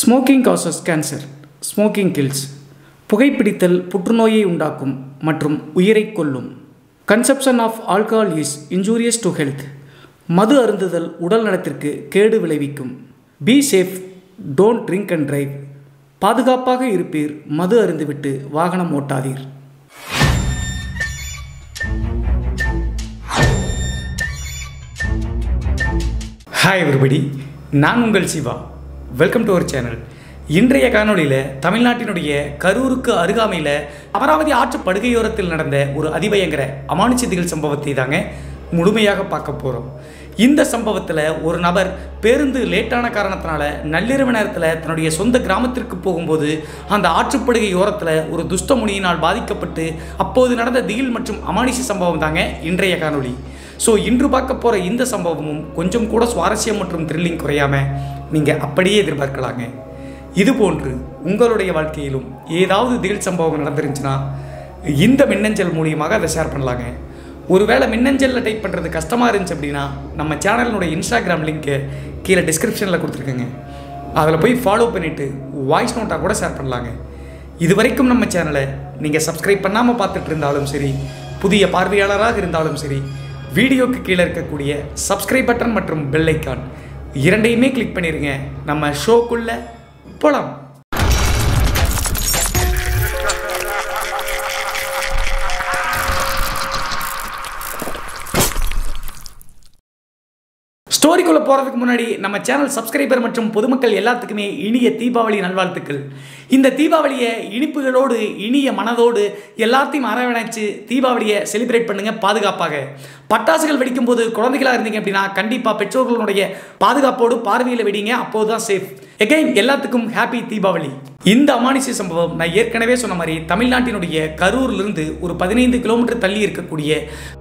Smoking causes cancer. Smoking kills. புகைப்பிடித்தல் புற்றுநோயை உண்டாக்கும் மற்றும் உயிரை கொல்லும். Consumption of alcohol is injurious to health. மது அருந்துதல் உடல் நலத்திற்கு கேடு விளைவிக்கும். Be safe, don't drink and drive. பாதுகாப்பாக இருப்பீர், மது அருந்துவிட்டு வாகனம் ஓட்டாதீர். Hi everybody, நான் உங்கள் Siva. Welcome to our channel. இன்றைய காணொளியில் தமிழ்நாட்டினுடைய கரூருக்கு அருகாமையில் அமராவதி ஆற்று படுகையோரத்தில் நடந்த ஒரு அதிபயங்கர அமானுஷ்ய திகில் சம்பவத்தை தாங்க முழுமையாக பார்க்க போகிறோம். இந்த சம்பவத்தில் ஒரு நபர் பேருந்து லேட்டான காரணத்தினால நள்ளிரவு நேரத்தில் தன்னுடைய சொந்த கிராமத்திற்கு போகும்போது அந்த ஆற்றுப்படுகை ஓரத்தில் ஒரு துஷ்டமுனியினால் பாதிக்கப்பட்டு அப்போது நடந்த திகில் மற்றும் அமானுஷ்ய சம்பவம் தாங்க இன்றைய காணொளி. ஸோ இன்று பார்க்க போகிற இந்த சம்பவமும் கொஞ்சம் கூட சுவாரஸ்யம் மற்றும் த்ரில்லிங் குறையாமல் நீங்கள் அப்படியே எதிர்பார்க்கலாங்க. இதுபோன்று உங்களுடைய வாழ்க்கையிலும் ஏதாவது திகில் சம்பவம் நடந்துருந்துச்சுன்னா இந்த மின்னஞ்சல் மூலியமாக அதை ஷேர் பண்ணலாங்க. ஒருவேளை மின்னஞ்சலில் டைப் பண்ணுறது கஷ்டமாக இருந்துச்சு அப்படின்னா நம்ம சேனலினுடைய இன்ஸ்டாகிராம் லிங்க்கு கீழே டிஸ்கிரிப்ஷனில் கொடுத்துருக்கேங்க. அதில் போய் ஃபாலோ பண்ணிவிட்டு வாய்ஸ் நோட்டாக கூட ஷேர் பண்ணலாங்க. இது வரைக்கும் நம்ம சேனலை நீங்கள் சப்ஸ்கிரைப் பண்ணாமல் பார்த்துட்டு இருந்தாலும் சரி, புதிய பார்வையாளராக இருந்தாலும் சரி, வீடியோக்கு கீழே இருக்கக்கூடிய சப்ஸ்கிரைப் பட்டன் மற்றும் பெல் ஐக்கான் இரண்டையுமே கிளிக் பண்ணிடுங்க. நம்ம ஷோக்குள்ளே போகலாம். ஸ்டோரிக்குள்ளே போகிறதுக்கு முன்னாடி நம்ம சேனல் சப்ஸ்கிரைபர் மற்றும் பொதுமக்கள் எல்லாத்துக்குமே இனிய தீபாவளி நல்வாழ்த்துக்கள். இந்த தீபாவளியை இனிப்புகளோடு இனிய மனதோடு எல்லாத்தையும் அரவணைச்சு தீபாவளியை செலிப்ரேட் பண்ணுங்கள் பாதுகாப்பாக. பட்டாசுகள் வெடிக்கும் போது குழந்தைகளாக இருந்தீங்க அப்படின்னா கண்டிப்பாக பெற்றோர்களுடைய பாதுகாப்போடு பார்வையில் வெடிங்க, அப்போது தான் சேஃப். எகைன் எல்லாத்துக்கும் ஹாப்பி தீபாவளி. இந்த அமானுஷ்ய சம்பவம் நான் ஏற்கனவே சொன்ன மாதிரி தமிழ்நாட்டினுடைய கரூரிலிருந்து ஒரு 15 கிலோமீட்டர் தள்ளி இருக்கக்கூடிய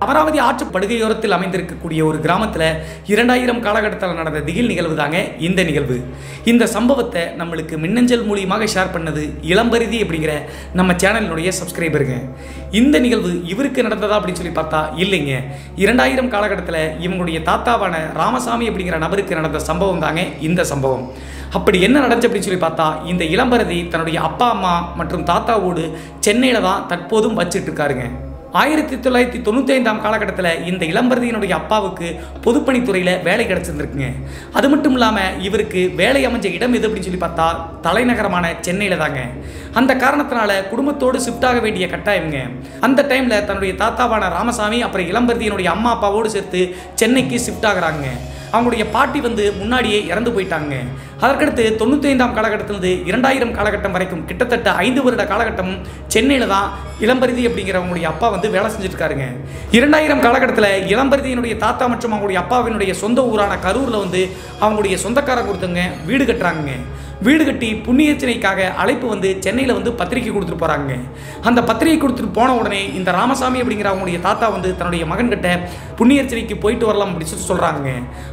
அமராவதி ஆற்று படுகையோரத்தில் அமைந்திருக்கக்கூடிய ஒரு கிராமத்தில் 2000 காலகட்டத்தில் நடந்த திகில் நிகழ்வு தாங்க இந்த நிகழ்வு. இந்த சம்பவத்தை நம்மளுக்கு மின்னஞ்சல் மூலியமாக ஷேர் பண்ணது இளம்பரிதி அப்படிங்கிற நம்ம சேனலினுடைய சப்ஸ்கிரைபருங்க. இந்த நிகழ்வு இவருக்கு நடந்ததா அப்படின்னு சொல்லி பார்த்தா இல்லைங்க, 2000 காலகட்டத்தில் இவங்களுடைய தாத்தாவான ராமசாமி அப்படிங்கிற நபருக்கு நடந்த சம்பவம் தாங்க இந்த சம்பவம். அப்படி என்ன நடந்துச்சு அப்படின்னு சொல்லி பார்த்தா, இந்த இளம்பரதி தன்னுடைய அப்பா அம்மா மற்றும் தாத்தாவோடு சென்னையில் தான் தற்போதும் வச்சுட்டு இருக்காருங்க. 1995 காலகட்டத்தில் இந்த இளம்பரதியினுடைய அப்பாவுக்கு பொதுப்பணித்துறையில் வேலை கிடைச்சிருந்துருக்குங்க. அது மட்டும் இல்லாமல் இவருக்கு வேலை அமைஞ்ச இடம் எது அப்படின்னு சொல்லி பார்த்தா தலைநகரமான சென்னையில் தாங்க. அந்த காரணத்தினால குடும்பத்தோடு ஷிஃப்ட் ஆக வேண்டிய கட்டாயம்ங்க. அந்த டைமில் தன்னுடைய தாத்தாவான ராமசாமி அப்புறம் இளம்பரதியினுடைய அம்மா அப்பாவோடு சேர்த்து சென்னைக்கு ஷிஃப்ட் ஆகுறாங்க. அவங்களுடைய பாட்டி முன்னாடியே இறந்து போயிட்டாங்க. அதற்கடுத்து 95 காலகட்டத்திலிருந்து 2000 காலகட்டம் வரைக்கும் கிட்டத்தட்ட 5 வருட காலகட்டம் சென்னையில் தான் இளம்பரிதி அப்படிங்கிறவங்களுடைய அப்பா வேலை செஞ்சுட்டு இருக்காருங்க. 2000 காலகட்டத்தில் இளம்பரிதியினுடைய தாத்தா மற்றும் அவங்களுடைய அப்பாவினுடைய சொந்த ஊரான கரூரில் அவங்களுடைய சொந்தக்காரங்க ஒருத்தவங்க வீடு கட்டுறாங்க. வீடு கட்டி புண்ணியர்ச்சனைக்காக அழைப்பு சென்னையில் பத்திரிகை கொடுத்துட்டு போகிறாங்க. அந்த பத்திரிகை கொடுத்துட்டு போன உடனே இந்த ராமசாமி அப்படிங்கிற அவங்களுடைய தாத்தா தன்னுடைய மகன்கிட்ட புண்ணியர்ச்சனைக்கு போயிட்டு வரலாம் அப்படின்னு சொல்லி சொல்கிறாங்க.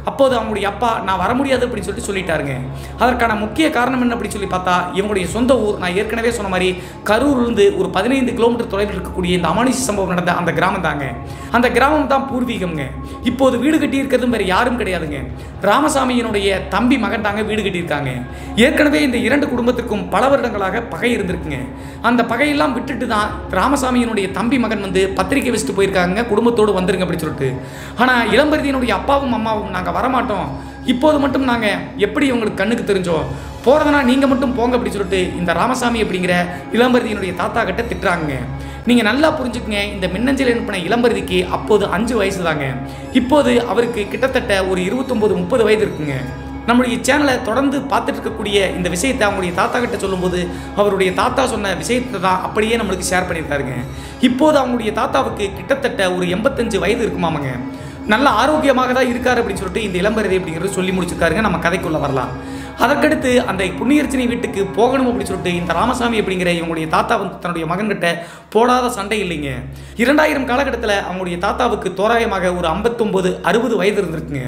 அப்போது அவங்களுடைய அப்பா நான் வர முடியாது அப்படின்னு சொல்லிட்டாருங்க. அதற்கான முக்கிய காரணம் என்ன அப்படின்னு சொல்லி பார்த்தா, இவங்களுடைய சொந்த ஊர் நான் ஏற்கனவே சொன்ன மாதிரி கரூர்லேருந்து ஒரு 15 கிலோமீட்டர் தொலைவில் இருக்கக்கூடிய இந்த அமானுஷ்ய சம்பவம் நடந்த அந்த கிராமம் தாங்க. அந்த கிராமம் தான் பூர்வீகம்ங்க. இப்போது வீடு கட்டி இருக்கிறதும் வேறு யாரும் கிடையாதுங்க, ராமசாமியினுடைய தம்பி மகன் தாங்க வீடு கட்டியிருக்காங்க. ஏற்கனவே இந்த 2 குடும்பத்திற்கும் பல வருடங்களாக பகை இருந்திருக்குங்க. அந்த பகையெல்லாம் விட்டுட்டு தான் ராமசாமியினுடைய தம்பி மகன் பத்திரிக்கை வச்சுட்டு போயிருக்காங்க, குடும்பத்தோடு வந்துருங்க அப்படின்னு சொல்லிட்டு. ஆனால் இளம்பரிதியினுடைய அப்பாவும் அம்மாவும் நாங்கள் வரமாட்டோம், இப்போது மட்டும் நாங்கள் எப்படி உங்களுக்கு கண்ணுக்கு தெரிஞ்சோம், போகிறதுனா நீங்கள் மட்டும் போங்க அப்படின்னு சொல்லிட்டு இந்த ராமசாமி அப்படிங்கிற இளம்பரிதியினுடைய தாத்தா கிட்ட திட்டுறாங்க. நீங்கள் நல்லா புரிஞ்சுக்குங்க, இந்த மின்னஞ்சல் அனுப்பின இளம்பரிதிக்கு அப்போது 5 வயசு தாங்க. இப்போது அவருக்கு கிட்டத்தட்ட ஒரு 29-30 வயது இருக்குங்க. நம்முடைய சேனலை தொடர்ந்து பார்த்துட்டு இருக்கக்கூடிய இந்த விஷயத்தை அவங்களுடைய தாத்தா கிட்ட சொல்லும்போது அவருடைய தாத்தா சொன்ன விஷயத்தை தான் அப்படியே நம்மளுக்கு ஷேர் பண்ணியிருக்காருங்க. இப்போது அவங்களுடைய தாத்தாவுக்கு கிட்டத்தட்ட ஒரு 85 வயது இருக்குமாமங்க. நல்ல ஆரோக்கியமாக தான் இருக்காரு அப்படின்னு சொல்லிட்டு இந்த இளம்பரதி அப்படிங்கிறது சொல்லி முடிச்சிருக்காருங்க. நம்ம கதைக்குள்ளே வரலாம். அதற்கடுத்து அந்த புண்ணியர்ச்சனை வீட்டுக்கு போகணும் அப்படின்னு சொல்லிட்டு இந்த ராமசாமி அப்படிங்கிற இவங்களுடைய தாத்தா தன்னுடைய மகன்கிட்ட போடாத சண்டை இல்லைங்க. 2000 காலகட்டத்தில் அவங்களுடைய தாத்தாவுக்கு தோராயமாக ஒரு 59-60 வயது இருந்திருக்குங்க.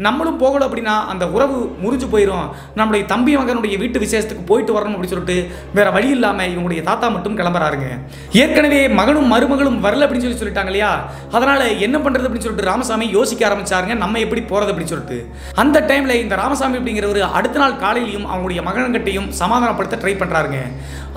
நம்மளும் போகணும் அப்படின்னா அந்த உறவு முறிஞ்சு போயிடும், நம்மளுடைய தம்பி மகனுடைய வீட்டு விசேஷத்துக்கு போயிட்டு வரணும் அப்படின்னு சொல்லிட்டு வேற வழி இல்லாமல் இவங்களுடைய தாத்தா மட்டும் கிளம்புறாருங்க. ஏற்கனவே மகனும் மருமகளும் வரல அப்படின்னு சொல்லிட்டாங்க இல்லையா, அதனால என்ன பண்றது அப்படின்னு சொல்லிட்டு ராமசாமி யோசிக்க ஆரம்பிச்சாருங்க, நம்ம எப்படி போறது அப்படின்னு சொல்லிட்டு. அந்த டைம்ல இந்த ராமசாமி அப்படிங்கிறவர் அடுத்த நாள் மறுநாள் காலையிலையும் அவங்களுடைய மகன்கிட்டையும் சமாதானப்படுத்த ட்ரை பண்ணுறாருங்க.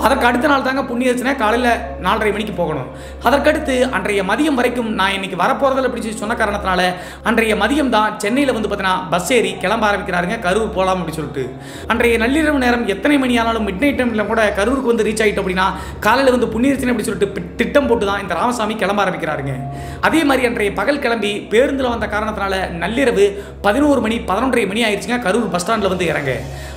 அதற்கு அடுத்த நாள் தாங்க புண்ணியர்ச்சனை காலையில் 4:30 மணிக்கு போகணும். அதற்கடுத்து அன்றைய மதியம் வரைக்கும் நான் இன்னைக்கு வரப்போகிறதில்ல அப்படின்னு சொன்ன காரணத்தினால அன்றைய மதியம் தான் சென்னையில் வந்து பார்த்தீங்கன்னா பஸ் ஏறி கிளம்ப ஆரம்பிக்கிறாருங்க கரூர் போகலாம் அப்படின்னு சொல்லிட்டு. அன்றைய நள்ளிரவு நேரம் எத்தனை மணி ஆனாலும் மிட் நைட் டைமில் கூட கரூருக்கு வந்து ரீச் ஆகிட்டோம் அப்படின்னா காலையில் வந்து புண்ணியர்ச்சனை அப்படின்னு சொல்லிட்டு திட்டம் போட்டு தான் இந்த ராமசாமி கிளம்ப ஆரம்பிக்கிறாருங்க. அதே மாதிரி அன்றைய பகல் கிளம்பி பேருந்தில் வந்த காரணத்தினால நள்ளிரவு 11 மணி 11:30 மணி ஆயிடுச்சுங்க கரூர் பஸ் ஸ்டாண்டில் வந்து இறங்க.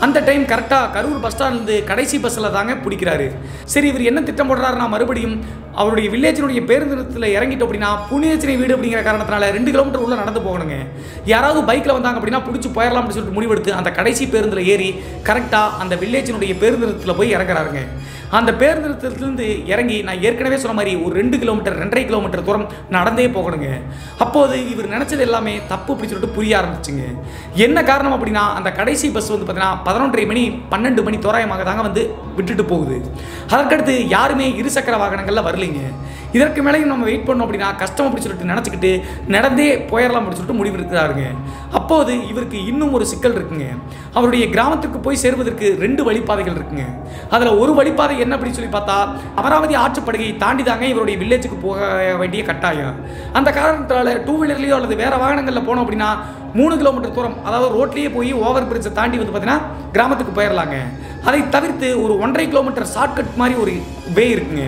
அந்த டைம் கரெக்டாக கரூர் பஸ் ஸ்டாண்ட்லேருந்து கடைசி பஸ்ஸில் தாங்க பிடிக்கிறாரு. சரி இவர் என்ன திட்டம் போடுறாருன்னா மறுபடியும் அவருடைய வில்லேஜினுடைய பேருந்து நிலையத்தில் இறங்கிட்டோம் அப்படின்னா புண்ணியர்ச்சனை வீடு அப்படிங்கிற காரணத்தினால 2 கிலோமீட்டர் உள்ள நடந்து போகணுங்க. யாராவது பைக்கில் வந்தாங்க அப்படின்னா பிடிச்சி போயிடலாம் அப்படின்னு சொல்லிட்டு முடிவெடுத்து அந்த கடைசி பேருந்தில் ஏறி கரெக்டாக அந்த வில்லேஜினுடைய பேருந்து நிலையத்தில் போய் இறங்குறாருங்க. அந்த பேருந்து நிலையத்திலிருந்து இறங்கி நான் ஏற்கனவே சொன்ன மாதிரி ஒரு 2 கிலோமீட்டர் 2.5 கிலோமீட்டர் தூரம் நடந்தே போகணுங்க. அப்போது இவர் நினைச்சது எல்லாமே தப்பு அப்படி சொல்லிட்டு புரிய ஆரம்பிச்சுங்க. என்ன காரணம் அப்படின்னா அந்த கடைசி பஸ் வந்து பார்த்தீங்கன்னா 11:30 மணி 12 மணி தோராயமாக தாங்க வந்து விட்டுட்டு போகுது. அதற்கடுத்து யாருமே இருசக்கர வாகனங்களில் வரலைங்க. இதற்கு மேலேயும் நம்ம வெயிட் பண்ணோம் அப்படின்னா கஷ்டம் அப்படி சொல்லிட்டு நினச்சிக்கிட்டு நடந்தே போயிடலாம் அப்படின்னு சொல்லிட்டு முடிவு இருக்கிறாருங்க. அப்போது இவருக்கு இன்னும் ஒரு சிக்கல் இருக்குங்க. அவருடைய கிராமத்துக்கு போய் சேருவதற்கு 2 வழிப்பாதைகள் இருக்குங்க. அதில் ஒரு வழிப்பாதை என்ன அப்படின்னு சொல்லி பார்த்தா அமராவதி ஆற்றுப்படுகையை தாண்டி தாங்க இவருடைய வில்லேஜுக்கு போக வேண்டிய கட்டாயம். அந்த காரணத்தால் 2 வீலர்லேயோ அல்லது வேறு வாகனங்களில் போனோம் அப்படின்னா 3 கிலோமீட்டர் தூரம் அதாவது ரோட்லேயே போய் ஓவர் பிரிட்ஜை தாண்டி வந்து பார்த்தீங்கன்னா கிராமத்துக்கு போயிடலாங்க. அதை தவிர்த்து ஒரு 1.5 கிலோமீட்டர் ஷார்ட்கட் மாதிரி ஒரு வே இருக்குங்க.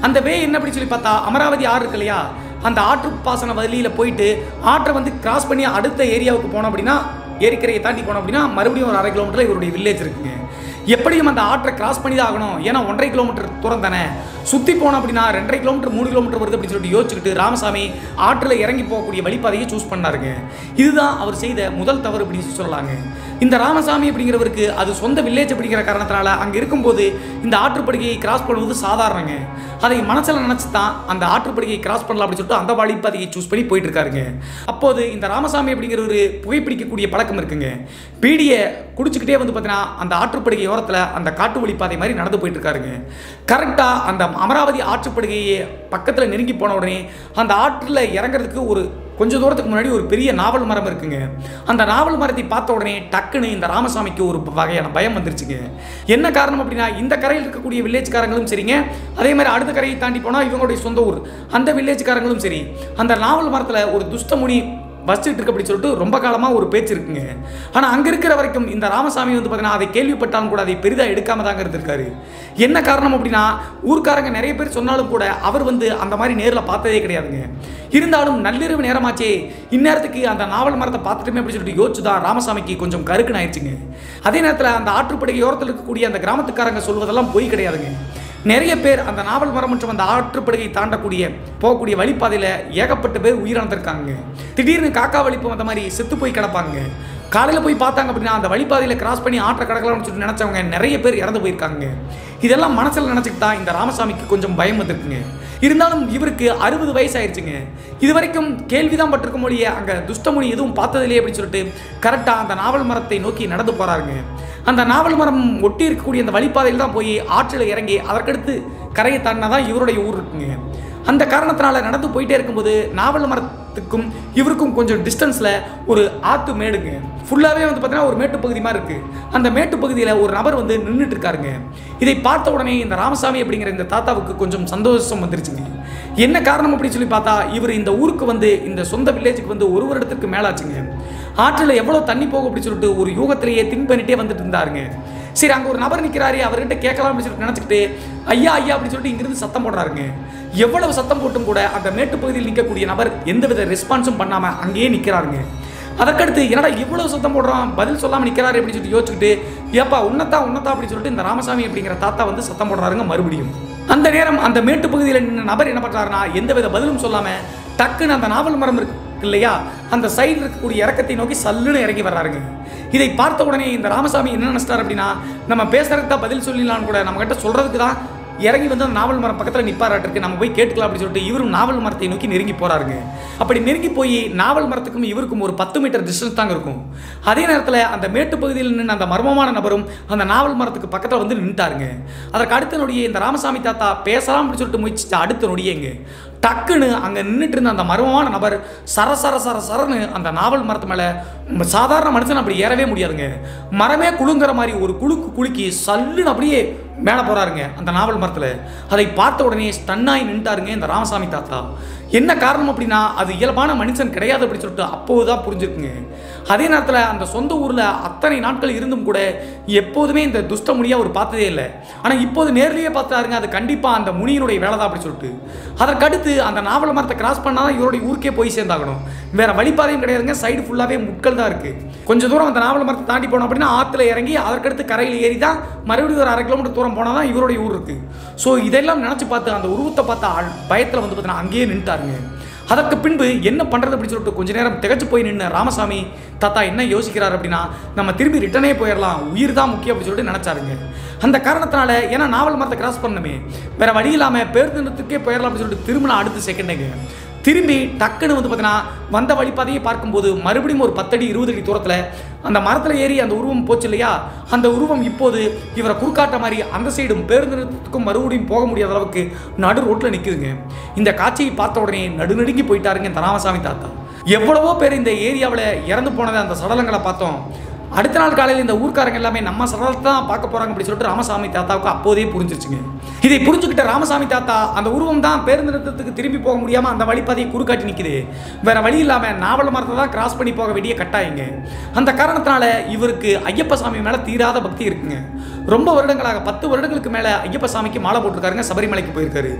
அந்த வே என்ன அப்படின்னு சொல்லி பார்த்தா அமராவதி ஆறு இருக்கு இல்லையா, அந்த ஆற்று பாசன வழியில் போயிட்டு ஆற்றை வந்து கிராஸ் பண்ணி அடுத்த ஏரியாவுக்கு போனோம் அப்படின்னா ஏரிக்கரையை தாண்டி போனோம் அப்படின்னா மறுபடியும் ஒரு 1/2 கிலோமீட்டர் இவருடைய வில்லேஜ் இருக்குங்க. எப்படியும் அந்த ஆற்றை கிராஸ் பண்ணி தான் ஆகணும். ஏன்னா 1.5 கிலோமீட்டர் தூரம் தானே, சுற்றி போனோம் அப்படின்னா 2.5 கிலோமீட்டர் 3 கிலோமீட்டர் வருது அப்படின்னு சொல்லிட்டு யோசிச்சுக்கிட்டு ராமசாமி ஆற்றில் இறங்கி போகக்கூடிய வழிபாதையை சூஸ் பண்ணாருங்க. இதுதான் அவர் செய்த முதல் தவறு அப்படின்னு சொல்லலாங்க. இந்த ராமசாமி அப்படிங்கிறவருக்கு அது சொந்த வில்லேஜ் அப்படிங்கிற காரணத்தினால அங்கே இருக்கும்போது இந்த ஆற்றுப்படுகையை கிராஸ் பண்ணுவது சாதாரணங்க. அதை மனசில் நினச்சி தான் அந்த ஆற்றுப்படுகையை கிராஸ் பண்ணலாம் அப்படின்னு சொல்லிட்டு அந்த வழிபாதையை சூஸ் பண்ணி போயிட்டு இருக்காருங்க. அப்போது இந்த ராமசாமி அப்படிங்கிற ஒரு புகைப்பிடிக்கக்கூடிய பழக்கம் இருக்குங்க. பீடியை குடிச்சுக்கிட்டே வந்து பார்த்தீங்கன்னா அந்த ஆற்றுப்படுகை ஓரத்தில் அந்த காட்டு வழிப்பாதை மாதிரி நடந்து போயிட்டு இருக்காருங்க. கரெக்டாக அந்த அமராவதி ஆற்றுப்படுகையை பக்கத்தில் நெருங்கி போன உடனே அந்த ஆற்றில் இறங்குறதுக்கு ஒரு கொஞ்சம் தூரத்துக்கு முன்னாடி ஒரு பெரிய நாவல் மரம் இருக்குங்க. அந்த நாவல் மரத்தை பார்த்த உடனே டக்குன்னு இந்த ராமசாமிக்கு ஒரு வகையான பயம் வந்துருச்சுங்க. என்ன காரணம் அப்படின்னா இந்த கரையில் இருக்கக்கூடிய வில்லேஜ்காரங்களும் சரிங்க, அதே மாதிரி அடுத்த கரையை தாண்டி போனால் இவங்களுடைய சொந்த ஊர் அந்த வில்லேஜ்காரங்களும் சரி அந்த நாவல் மரத்தில் ஒரு துஷ்டமுனி வச்சுட்டு இருக்கு அப்படி சொல்லிட்டு ரொம்ப காலமாக ஒரு பேச்சு இருக்குங்க. ஆனால் அங்கே இருக்கிற வரைக்கும் இந்த ராமசாமி வந்து பார்த்தீங்கன்னா அதை கேள்விப்பட்டாலும் கூட அதை பெரிதாக எடுக்காம தாங்க இருந்திருக்காரு. என்ன காரணம் அப்படின்னா ஊர்க்காரங்க நிறைய பேர் சொன்னாலும் கூட அவர் வந்து அந்த மாதிரி நேரில் பார்த்ததே கிடையாதுங்க. இருந்தாலும் நள்ளிரவு நேரமாச்சே இந்நேரத்துக்கு அந்த நாவல் மரத்தை பார்த்துட்டுமே அப்படி சொல்லிட்டு யோசிச்சு தான் ராமசாமிக்கு கொஞ்சம் கருக்குன்னு ஆயிடுச்சுங்க. அதே நேரத்தில் அந்த ஆற்றுப்படுகை ஓரத்தில் இருக்கக்கூடிய அந்த கிராமத்துக்காரங்க சொல்வதெல்லாம் பொய் கிடையாதுங்க. நிறைய பேர் அந்த நாவல் மரம் மற்றும் அந்த ஆற்றுப்படுகை தாண்டக்கூடிய போகக்கூடிய வழிப்பாதையில் ஏகப்பட்ட பேர் உயிரிழந்திருக்காங்க. திடீர்னு காக்கா வலிப்பு அந்த மாதிரி செத்து போய் கிடப்பாங்க. காலையில் போய் பார்த்தாங்க அப்படின்னா அந்த வழிப்பாதையில் கிராஸ் பண்ணி ஆற்றை கடக்கலாம்னு சொல்லிட்டு நினச்சவங்க நிறைய பேர் இறந்து போயிருக்காங்க. இதெல்லாம் மனசில் நினச்சிக்கிட்டு தான் இந்த ராமசாமிக்கு கொஞ்சம் பயம் வந்துருக்குங்க. இருந்தாலும் இவருக்கு 60 வயசு ஆயிடுச்சுங்க. இது வரைக்கும் கேள்விதான் பட்டிருக்க மொழியே அங்கே துஷ்டமுனி எதுவும் பார்த்ததில்லையே அப்படின்னு சொல்லிட்டு கரெக்டாக அந்த நாவல் மரத்தை நோக்கி நடந்து போகிறாருங்க. அந்த நாவல் மரம் ஒட்டி இருக்கக்கூடிய அந்த வழிப்பாதையில் தான் போய் ஆற்றில் இறங்கி அதற்கடுத்து கரையை தாண்டினா தான் இவருடைய ஊர் இருக்குங்க. அந்த காரணத்தினால நடந்து போயிட்டே இருக்கும்போது நாவல் மரத்துக்கும் இவருக்கும் கொஞ்சம் டிஸ்டன்ஸில் ஒரு ஆற்று மேடுங்க. ஃபுல்லாகவே வந்து பார்த்தீங்கன்னா ஒரு மேட்டு பகுதி மாதிரி இருக்குது. அந்த மேட்டு பகுதியில் ஒரு நபர் வந்து நின்றுட்டு இருக்காருங்க. இதை பார்த்த உடனே இந்த ராமசாமி அப்படிங்கிற இந்த தாத்தாவுக்கு கொஞ்சம் சந்தோஷம் வந்துருச்சுங்க. என்ன காரணம் அப்படின்னு சொல்லி பார்த்தா இவர் இந்த ஊருக்கு வந்து இந்த சொந்த வில்லேஜுக்கு வந்து 1 வருடத்துக்கு மேலாச்சுங்க. ஆற்றில் எவ்வளோ தண்ணி போகும் அப்படின்னு சொல்லிட்டு ஒரு யூகத்திலேயே திங்க் பண்ணிட்டே வந்துட்டு இருந்தாருங்க. சரி அங்கே ஒரு நபர் நிற்கிறாரு அவர்கிட்ட கேட்கலாம் அப்படின்னு சொல்லிட்டு நினச்சிக்கிட்டு ஐயா ஐயா அப்படின்னு சொல்லிட்டு இங்கிருந்து சத்தம் போடுறாருங்க. எவ்வளவு சத்தம் போட்டும் கூட அந்த மேட்டு பகுதியில் நிற்கக்கூடிய நபர் எந்தவித ரெஸ்பான்ஸும் பண்ணாமல் அங்கேயே நிற்கிறாருங்க. அதற்கடுத்து என்னடா இவ்வளவு சத்தம் போடுறான் பதில் சொல்லாமல் நிற்கிறாரு அப்படின்னு சொல்லிட்டு யோசிச்சுக்கிட்டு ஏப்பா உன்னத்தா அப்படின்னு சொல்லிட்டு இந்த ராமசாமி அப்படிங்கிற தாத்தா வந்து சத்தம் போடுறாருங்க மறுபடியும். அந்த நேரம் அந்த மேட்டு பகுதியில் நின்ற நபர் என்ன பண்ணுறாருன்னா எந்தவித பதிலும் சொல்லாமல் டக்குன்னு அந்த நாவல் மரம் இருக்கு இல்லையா அந்த சைடில் இருக்கக்கூடிய இறக்கத்தை நோக்கி சல்லுன்னு இறங்கி வர்றாருங்க. இதை பார்த்த உடனே இந்த ராமசாமி என்ன நினைச்சிட்டார் அப்படின்னா நம்ம பேசுறதுக்கு தான் பதில் சொல்லிடலான்னு கூட நம்ம கிட்ட சொல்றதுக்கு தான் இறங்கி வந்து அந்த நாவல் மரம் பக்கத்தில் நிற்பாராட்டிருக்கு, நம்ம போய் கேட்டுக்கலாம் அப்படின்னு சொல்லிட்டு இவரும் நாவல் மரத்தை நோக்கி நெருங்கி போறாருங்க. அப்படி நெருங்கி போய் நாவல் மரத்துக்கும் இவருக்கும் ஒரு 10 மீட்டர் டிஸ்டன்ஸ் தாங்க இருக்கும். அதே நேரத்தில் அந்த மேட்டு பகுதியில் நின்று அந்த மர்மமான நபரும் அந்த நாவல் மரத்துக்கு பக்கத்தில் வந்து நின்றுட்டாருங்க. அதற்கு அடுத்த நொடியே இந்த ராமசாமி தாத்தா பேசலாம் அப்படின்னு சொல்லிட்டு முயற்சிச்ச அடுத்த நொடியேங்க டக்குன்னு அங்கே நின்றுட்டு இருந்த அந்த மர்மமான நபர் சரன்னு அந்த நாவல் மரத்து மேலே சாதாரண மனுஷன் அப்படி ஏறவே முடியாதுங்க. மரமே குலுங்குற மாதிரி ஒரு குலுக்கி சல்லுன்னு அப்படியே மேலே போகிறாருங்க அந்த நாவல் மரத்தில். அதை பார்த்த உடனே ஸ்டன்னாகி நின்றுட்டாருங்க இந்த ராமசாமி தாத்தா. என்ன காரணம் அப்படின்னா அது இயல்பான மனுஷன் கிடையாது அப்படின்னு சொல்லிட்டு அப்போதுதான் புரிஞ்சுக்குங்க. அதே நேரத்தில் அந்த சொந்த ஊரில் அத்தனை நாட்கள் இருந்தும் கூட எப்போதுமே இந்த துஷ்ட முனியை அவர் பார்த்ததே இல்லை. ஆனால் இப்போது நேர்லேயே பார்த்தாருங்க, அது கண்டிப்பாக அந்த முனியினுடைய வேலை தான் அப்படின்னு சொல்லிட்டு. அதற்கடுத்து அந்த நாவல் மரத்தை கிராஸ் பண்ணால் தான் இவருடைய ஊருக்கே போய் சேர்ந்தாகணும். வேற வழிபாதையும் கிடையாதுங்க, சைடு ஃபுல்லாகவே முட்கள் தான் இருக்குது. கொஞ்சம் தூரம் அந்த நாவல் மரத்தை தாண்டி போனோம் அப்படின்னா ஆற்றுல இறங்கி அதற்கடுத்து கரையில் ஏறி தான் மறுபடியும் ஒரு 1/2 கிலோமீட்டர் தூரம் போனால் தான் இவருடைய ஊர் இருக்குது. ஸோ இதெல்லாம் நினச்சி பார்த்து அந்த உருவத்தை பார்த்த பயத்தில் வந்து பார்த்தீங்கன்னா அங்கேயே நின்றுட்டாருங்க. அதற்கு பின்பு என்ன பண்ணுறது அப்படின்னு சொல்லிட்டு கொஞ்ச நேரம் திகச்சு போய் நின்று ராமசாமி தாத்தா என்ன யோசிக்கிறார் அப்படின்னா, நம்ம திரும்பி ரிட்டனே போயிடலாம், உயிர் தான் முக்கியம் அப்படின்னு சொல்லிட்டு நினச்சாருங்க. அந்த காரணத்தினால ஏன்னா நாவல் மரத்தை கிராஸ் பண்ணணுமே, வேற வழி இல்லாமல் பேருந்து நிறுத்தத்துக்கே போயிடலாம் அப்படின்னு சொல்லிட்டு திரும்பினா அடுத்த செகண்டுங்க திரும்பி டக்குன்னு வந்து பார்த்தீங்கன்னா வந்த வழிபாதையை பார்க்கும்போது மறுபடியும் ஒரு 10 அடி 20 அடி தூரத்தில் அந்த மரத்தில் ஏறி அந்த உருவம் போச்சு இல்லையா, அந்த உருவம் இப்போது இவரை குறுக்காட்ட மாதிரி அந்த சைடும் பேருந்து நிறுத்தத்துக்கும் மறுபடியும் போக முடியாத அளவுக்கு நடு ரோட்டில் நிற்குதுங்க. இந்த காட்சியை பார்த்த உடனே நடுநடுங்கி போயிட்டாருங்க இந்த ராமசாமி தாத்தா. எவ்வளவோ பேர் இந்த ஏரியாவில் இறந்து போனதை அந்த சடலங்களை பார்த்தோம். அடுத்த நாள் காலையில் இந்த ஊர்க்காரங்க எல்லாமே நம்ம சடலத்தை தான் பார்க்க போகிறாங்க அப்படின்னு சொல்லிட்டு ராமசாமி தாத்தாவுக்கு அப்போதே புரிஞ்சிருச்சுங்க. இதை புரிஞ்சுக்கிட்ட ராமசாமி தாத்தா அந்த உருவம் தான் பேருந்து நிறுத்தத்துக்கு திரும்பி போக முடியாமல் அந்த வழிபாதையை குறுக்காட்டி நிற்குது, வேற வழி இல்லாமல் நாவல் மரத்தை தான் கிராஸ் பண்ணி போக வேண்டிய கட்டாயங்க. அந்த காரணத்தினால இவருக்கு ஐயப்ப சாமி மேலே தீராத பக்தி இருக்குங்க. ரொம்ப வருடங்களாக 10 வருடங்களுக்கு மேலே ஐயப்ப சாமிக்கு மாலை போட்டிருக்காருங்க, சபரிமலைக்கு போயிருக்காரு.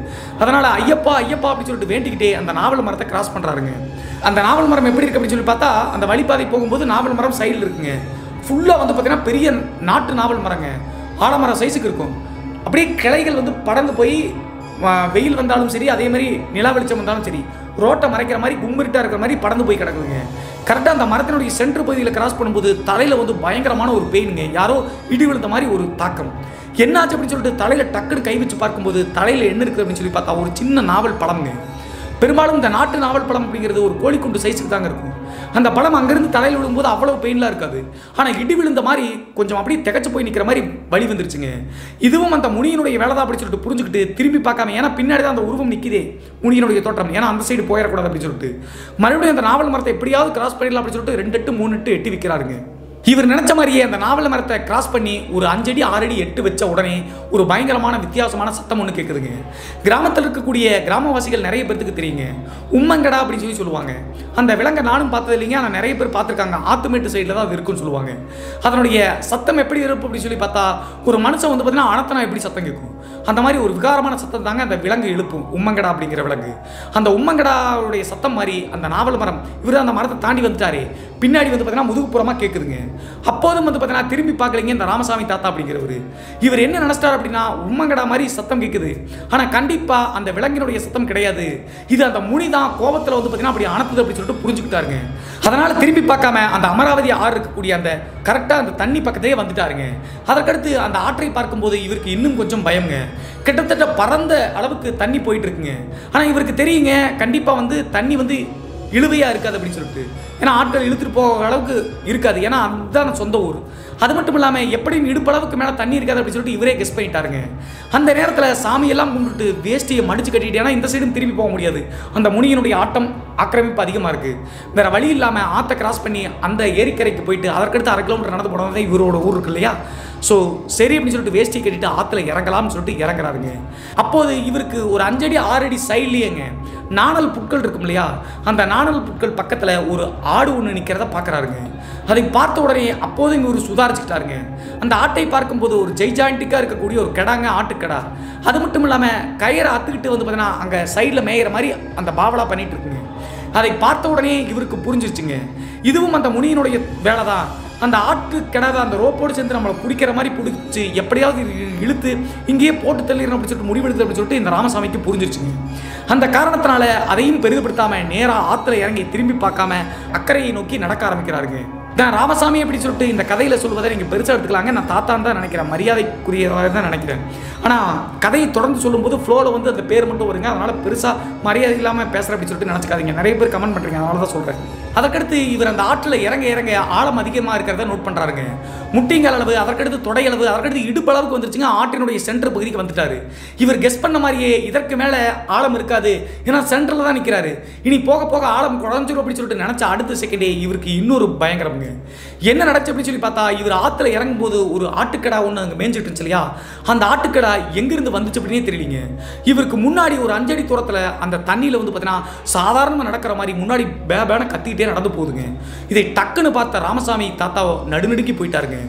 அதனால ஐயப்பா அப்படின்னு சொல்லிட்டு வேண்டிக்கிட்டே அந்த நாவல் மரத்தை கிராஸ் பண்ணுறாருங்க. அந்த நாவல் மரம் எப்படி இருக்கு அப்படின்னு சொல்லி பார்த்தா அந்த வழிபாதை போகும்போது நாவல் மரம் சைடில் இருக்குங்க. ஃபுல்லாக வந்து பார்த்தீங்கன்னா பெரிய நாட்டு நாவல் மரங்க, ஆலமரம் சைஸுக்கு இருக்கும். அப்படியே கிளைகள் வந்து படர்ந்து போய் வெயில் வந்தாலும் சரி, அதே மாதிரி நிலா வெளிச்சம் வந்தாலும் சரி, ரோட்டை மறைக்கிற மாதிரி கும்பிட்டா இருக்கிற மாதிரி படர்ந்து போய் கிடக்குதுங்க. கரெக்டாக அந்த மரத்தினுடைய சென்டர் பகுதியில் கிராஸ் பண்ணும்போது தலையில் வந்து பயங்கரமான ஒரு பெயினுங்க, யாரோ இடி விழுந்த மாதிரி ஒரு தாக்கம். என்னாச்சு அப்படின்னு சொல்லிட்டு தலையில் டக்குன்னு கை வச்சு பார்க்கும்போது தலையில் என்ன இருக்குது அப்படின்னு சொல்லி பார்த்தா ஒரு சின்ன நாவல் பழம்ங்க. பெரும்பாலும் இந்த நாட்டு நாவல் பழம் அப்படிங்கிறது ஒரு கோழிக்குண்டு சைஸுக்கு தாங்க இருக்கும். அந்த பழம் அங்கேருந்து தலையில் விழும்போது அவ்வளோ பெயின்லாம் இருக்காது. ஆனால் இடி விழுந்த மாதிரி கொஞ்சம் அப்படியே திகச்சு போய் நிற்கிற மாதிரி வலி வந்துருச்சுங்க. இதுவும் அந்த முனியினுடைய வேலை தான் அப்படின்னு சொல்லிட்டு புரிஞ்சுக்கிட்டு திரும்பி பார்க்காம, ஏன்னா பின்னாடி தான் அந்த உருவம் நிற்கிதே முனியினுடைய தோற்றம், ஏன்னா அந்த சைடு போயிடக்கூடாது அப்படின்னு சொல்லிட்டு மறுபடியும் அந்த நாவல் மரத்தை எப்படியாவது கிராஸ் பண்ணிடலாம் அப்படின்னு சொல்லிட்டு 2 எட்டு 3 எட்டு எட்டி வைக்கிறாருங்க. இவர் நினைச்ச மாதிரியே அந்த நாவல் மரத்தை கிராஸ் பண்ணி ஒரு 5 அடி 6 அடி எட்டு வச்ச உடனே ஒரு பயங்கரமான வித்தியாசமான சத்தம் ஒன்று கேட்குதுங்க. கிராமத்தில் இருக்கக்கூடிய கிராமவாசிகள் நிறைய பேருக்கு தெரியுங்க, உம்மங்கடா அப்படின்னு சொல்லுவாங்க. அந்த விலங்கை நானும் பார்த்தது இல்லைங்க, ஆனால் நிறைய பேர் பார்த்துருக்காங்க. ஆத்துமேட்டு சைடில் தான் அது இருக்குன்னு சொல்லுவாங்க. அதனுடைய சத்தம் எப்படி இருக்கும் அப்படின்னு சொல்லி பார்த்தா ஒரு மனுஷன் வந்து பார்த்தீங்கன்னா அனத்தனா எப்படி சத்தம் கேட்கும், அந்த மாதிரி ஒரு விகாரமான சத்தம் தாங்க அந்த விலங்கு எழுப்பும், உம்மங்கடா அப்படிங்கிற விலங்கு. அந்த உம்மங்கடாவுடைய சத்தம் மாதிரி அந்த நாவல் மரம் இவர் அந்த மரத்தை தாண்டி வந்துட்டாரு, பின்னாடி வந்து பார்த்தீங்கன்னா முதுகுப்புறமாக கேட்குதுங்க. அப்போதும் வந்து பார்த்தீங்கன்னா திரும்பி பார்க்கலைங்க இந்த ராமசாமி தாத்தா அப்படிங்கிறவர். இவர் என்ன நினைச்சிட்டார் அப்படின்னா உம்மங்கடா மாதிரி சத்தம் கேட்குது, ஆனால் கண்டிப்பாக அந்த விலங்கினுடைய சத்தம் கிடையாது, இது அந்த முனி தான் கோபத்தில் வந்து பார்த்தீங்கன்னா அப்படி அனுப்புது அப்படின்னு சொல்லிட்டு புரிஞ்சுக்கிட்டாருங்க. அதனால் திரும்பி பார்க்காம அந்த அமராவதி ஆறு இருக்கக்கூடிய அந்த கரெக்டாக அந்த தண்ணி பக்கத்தையே வந்துட்டாருங்க. அதற்கடுத்து அந்த ஆற்றை பார்க்கும்போது இவருக்கு இன்னும் கொஞ்சம் பயம்ங்க. கிட்டத்தட்ட பறந்த அளவுக்கு தண்ணி போயிட்டு இருக்குங்க. ஆனால் இவருக்கு தெரியுங்க கண்டிப்பாக வந்து தண்ணி வந்து இழுவையாக இருக்காது அப்படின்னு சொல்லிட்டு, ஏன்னா ஆட்கள் இழுத்துட்டு போகிற அளவுக்கு இருக்காது, ஏன்னா அதுதான் சொந்த ஊர். அது மட்டும் இல்லாமல் எப்படியும் இடுப்பளவுக்கு மேலே தண்ணி இருக்காது அப்படின்னு சொல்லிட்டு இவரே கெஸ் பண்ணிட்டாருங்க. அந்த நேரத்தில் சாமியெல்லாம் கும்பிட்டு வேஷ்டியை மடிச்சு கட்டிட்டு, ஏன்னா இந்த சைடும் திரும்பி போக முடியாது, அந்த முனியினுடைய ஆட்டம் ஆக்கிரமிப்பு அதிகமாக இருக்குது. வேறு வழி இல்லாமல் ஆற்றை கிராஸ் பண்ணி அந்த ஏரிக்கரைக்கு போயிட்டு அதற்கடுத்து 1/2 கிலோமீட்டர் நடந்து போனது தான் இவரோட ஊர் இருக்கு இல்லையா. ஸோ சரி அப்படின்னு சொல்லிட்டு வேஷ்டி கட்டிட்டு ஆற்றுல இறங்கலாம்னு சொல்லிட்டு இறங்குறாருங்க. அப்போது இவருக்கு ஒரு 5 அடி 6 அடி சைட்லேயேங்க நாணல் புட்கள் இருக்கும் இல்லையா, அந்த நாணல் புட்கள் பக்கத்தில் ஒரு ஆடு ஒன்று நிற்கிறத பார்க்குறாருங்க. அதை பார்த்த உடனே அப்போதும் இங்கே ஒரு சுதாரிச்சுக்கிட்டாருங்க. அந்த ஆட்டை பார்க்கும்போது ஒரு ஜெய்ஜாயிண்டிக்காக இருக்கக்கூடிய ஒரு கெடாங்க, ஆட்டுக்கடா. அது மட்டும் இல்லாமல் கயிறை அத்துக்கிட்டு வந்து பார்த்தீங்கன்னா அங்கே சைடில் மேயிற மாதிரி அந்த பாவலா பண்ணிட்டு இருக்குங்க. அதை பார்த்த உடனே இவருக்கு புரிஞ்சிருச்சுங்க, இதுவும் அந்த முனியினுடைய வேலை தான். அந்த ஆட்டு கிடாத அந்த ரோப்போடு சேர்ந்து நம்மளை பிடிக்கிற மாதிரி பிடிச்சி எப்படியாவது இழுத்து இங்கேயே போட்டு தள்ளிடணும் அப்படின்னு சொல்லிட்டு முடிவெடுத்து அப்படின்னு சொல்லிட்டு இந்த ராமசாமிக்கு புரிஞ்சிருச்சுங்க. அந்த காரணத்தினால அதையும் பெரிதுபடுத்தாமல் நேராக ஆற்றுல இறங்கி திரும்பி பார்க்காம அக்கறையை நோக்கி நடக்க ஆரம்பிக்கிறாருங்க. நான் ராமசாமி அப்படி சொல்லிட்டு இந்த கதையில் சொல்வதை நீங்கள் பெருசாக எடுத்துக்கலாங்க. நான் தாத்தான்னு தான் நினைக்கிறேன், மரியாதைக்குரியதாக தான் நினைக்கிறேன். ஆனால் கதையை தொடர்ந்து சொல்லும்போது ஃப்ளோவில் வந்து அந்த பேர் மட்டும் வருங்க, அதனால் பெருசாக மரியாதை இல்லாமல் பேசுகிற அப்படின்னு சொல்லிட்டு நினச்சிக்காதீங்க. நிறைய பேர் கமெண்ட் பண்ணுறீங்க, அதனால தான் சொல்கிறேன். அதற்கடுத்து இவர் அந்த ஆற்றில் இறங்க இறங்க ஆழம் அதிகமாக இருக்கிறத நோட் பண்ணுறாருங்க. முட்டிங்கால் அளவு, அதற்கடுத்து தொடை அளவு, அதற்கடுத்து இடுப்பு அளவுக்கு வந்துருச்சுங்க. ஆற்றினுடைய சென்டர் பகுதிக்கு வந்துட்டாரு. இவர் கெஸ் பண்ண மாதிரியே இதற்கு மேலே ஆழம் இருக்காது, ஏன்னா சென்டரில் தான் நிற்கிறாரு. இனி போக போக ஆழம் குறைஞ்சிரும் அப்படின்னு சொல்லிட்டு நினச்ச அடுத்த செகண்டே இவருக்கு இன்னொரு பயங்கரம். என்ன நடச்சு அப்படின்னு சொல்லி பார்த்தா, இவர் ஆற்றுல இறங்கும் போது ஒரு ஆட்டுக்கடா ஒன்று அங்கே மேய்ஞ்சிட்டு இருந்துச்சு இல்லையா, அந்த ஆட்டுக்கடா எங்கிருந்து வந்துச்சு அப்படின்னே தெரியலீங்க. இவருக்கு முன்னாடி ஒரு 5 அடி தூரத்தில் அந்த தண்ணியில் வந்து பார்த்தீங்கன்னா சாதாரணமாக நடக்கிற மாதிரி முன்னாடி பேன கத்திக்கிட்டே நடந்து போகுதுங்க. இதை டக்குன்னு பார்த்த ராமசாமி தாத்தா நடுநடுக்கி போயிட்டாருங்க.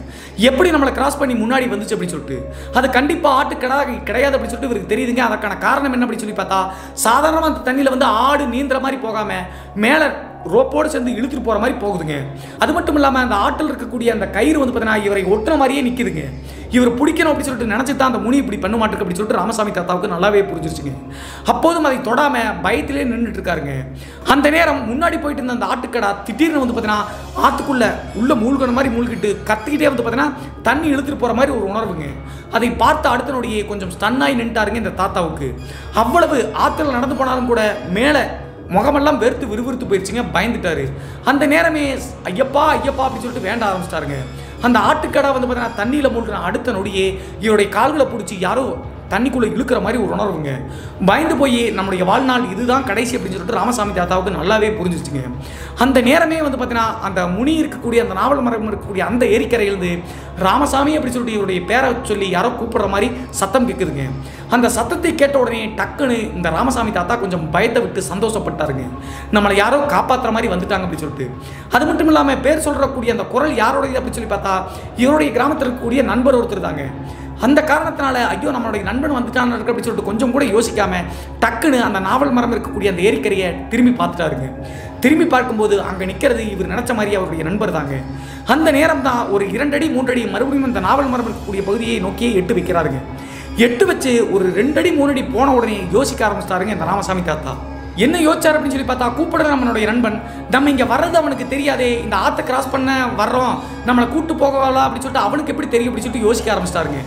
எப்படி நம்மளை கிராஸ் பண்ணி முன்னாடி வந்துச்சு அப்படின்னு சொல்லிட்டு. அது கண்டிப்பாக ஆட்டுக்கடா கிடையாது அப்படின்னு சொல்லிட்டு இவருக்கு தெரியுதுங்க. அதற்கான காரணம் என்ன அப்படின்னு சொல்லி பார்த்தா, சாதாரணமாக அந்த தண்ணியில் வந்து ஆடு நீந்துற மாதிரி போகாமல் மேலே ரோப்போடு சேர்ந்து இழுத்துட்டு போகிற மாதிரி போகுதுங்க. அது மட்டும் இல்லாமல் அந்த ஆட்டில் இருக்கக்கூடிய அந்த கயிறு வந்து பார்த்தீங்கன்னா இவரை ஒட்டுற மாதிரியே நிற்குதுங்க. இவர் பிடிக்கணும் அப்படின்னு சொல்லிட்டு நினச்சி தான் அந்த முனி இப்படி பண்ண மாட்டேருக்கு அப்படின்னு சொல்லிட்டு ராமசாமி தாத்தாவுக்கு நல்லாவே புரிஞ்சிருச்சுங்க. அப்போதும் அதை தொடாமல் பயத்திலே நின்றுட்டு இருக்காருங்க. அந்த நேரம் முன்னாடி போயிட்டு இருந்த அந்த ஆட்டுக்கடா திடீர்னு வந்து பார்த்தீங்கன்னா ஆற்றுக்குள்ளே உள்ள மூழ்கிற மாதிரி மூழ்கிட்டு கத்திக்கிட்டே வந்து பார்த்தீங்கன்னா தண்ணி இழுத்துட்டு போகிற மாதிரி ஒரு உணர்வுங்க. அதை பார்த்து அடுத்த நொடியே கொஞ்சம் ஸ்டன்னாகி நின்றுட்டாருங்க இந்த தாத்தாவுக்கு. அவ்வளவு ஆற்றுல நடந்து போனாலும் கூட மேலே முகமெல்லாம் வெறுத்து விறுவிறுத்து போயிடுச்சுங்க, பயந்துட்டாரு. அந்த நேரமே ஐயப்பா ஐயப்பா அப்படின்னு சொல்லிட்டு வேண்ட ஆரம்பிச்சிட்டாருங்க. அந்த ஆட்டுக்கடா வந்து பார்த்தீங்கன்னா தண்ணியில் மூழ்கிற அடுத்த நொடியே இவருடைய கால்களை பிடிச்சி யாரோ தண்ணிக்குள்ளே இழுக்கிற மாதிரி ஒரு உணர்வுங்க. பயந்து போய் நம்முடைய வாழ்நாள் இதுதான் கடைசி அப்படின்னு சொல்லிட்டு ராமசாமி தாத்தாவுக்கு நல்லாவே புரிஞ்சிச்சுங்க. அந்த நேரமே வந்து பார்த்தீங்கன்னா அந்த முனி இருக்கக்கூடிய அந்த நாவல் மரம் இருக்கக்கூடிய அந்த ஏரிக்கரையிலிருந்து ராமசாமி அப்படி சொல்லிட்டு இவருடைய பேரை சொல்லி யாரோ கூப்பிடுற மாதிரி சத்தம் கேட்குதுங்க. அந்த சத்தத்தை கேட்ட உடனே டக்குன்னு இந்த ராமசாமி தாத்தா கொஞ்சம் பயத்தை விட்டு சந்தோஷப்பட்டாருங்க. நம்மளை யாரோ காப்பாற்றுற மாதிரி வந்துட்டாங்க அப்படின்னு சொல்லிட்டு. அது மட்டும் இல்லாமல் பேர் சொல்கிறக்கூடிய அந்த குரல் யாரோடைய அப்படின்னு சொல்லி பார்த்தா இவருடைய கிராமத்தில் இருக்கக்கூடிய நண்பர் ஒருத்தர் தாங்க. அந்த காரணத்தினால ஐயோ நம்மளுடைய நண்பன் வந்துட்டான்னு இருக்கு அப்படின்னு சொல்லிட்டு கொஞ்சம் கூட யோசிக்காம டக்குன்னு அந்த நாவல் மரம் இருக்கக்கூடிய அந்த ஏரிக்கரையை திரும்பி பார்த்துட்டாருங்க. திரும்பி பார்க்கும்போது அங்கே நிற்கிறது இவர் நினச்ச மாதிரி அவருடைய நண்பர் தாங்க. அந்த நேரம் தான் ஒரு 2 அடி 3 அடி மறுபடியும் அந்த நாவல் மரம் இருக்கக்கூடிய பகுதியை நோக்கியே எட்டு வைக்கிறாருங்க. எட்டு வச்சு ஒரு 2 அடி 3 அடி போன உடனே யோசிக்க ஆரம்பிச்சிட்டாருங்க இந்த ராமசாமி தாத்தா. என்ன யோசிச்சார் அப்படின்னு சொல்லி பார்த்தா, கூப்பிடுற நம்மளுடைய நண்பன் நம்ம இங்கே வர்றது அவனுக்கு தெரியாதே, இந்த ஆற்றை கிராஸ் பண்ண வர்றோம், நம்மளை கூட்டு போகலாம் அப்படின்னு சொல்லிட்டு அவனுக்கு எப்படி தெரியும் அப்படின்னு சொல்லிட்டு யோசிக்க ஆரம்பிச்சிட்டாருங்க.